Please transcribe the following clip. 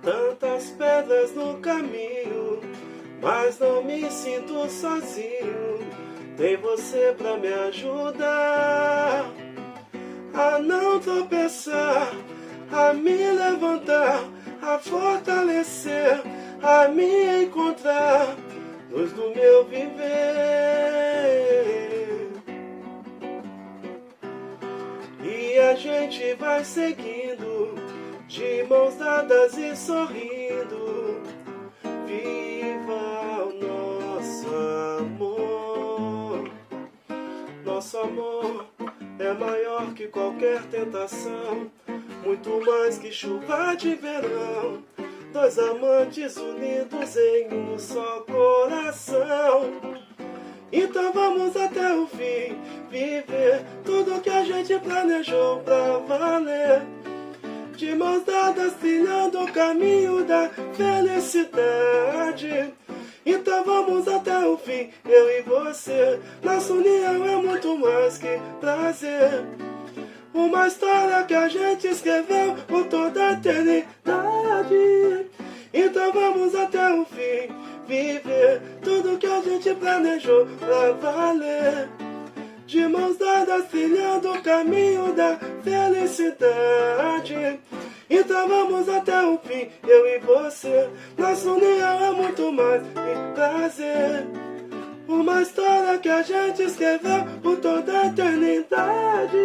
Tantas pedras no caminho, mas não me sinto sozinho. Tem você pra me ajudar a não tropeçar, a me levantar, a fortalecer, a me encontrar, luz do meu viver. E a gente vai seguindo, de mãos dadas e sorrindo. Viva o nosso amor. Nosso amor é maior que qualquer tentação, muito mais que chuva de verão. Dois amantes unidos em um só coração. Então vamos até o fim, viver tudo que a gente planejou pra valer. De mãos dadas trilhando o caminho da felicidade. Então vamos até o fim, eu e você. Nossa união é muito mais que prazer. Uma história que a gente escreveu por toda a eternidade. Então vamos até o fim, viver tudo que a gente planejou pra valer. De mãos dadas trilhando o caminho da felicidade. Então vamos até o fim, eu e você. Nossa união é muito mais que prazer. Uma história que a gente escreveu por toda a eternidade.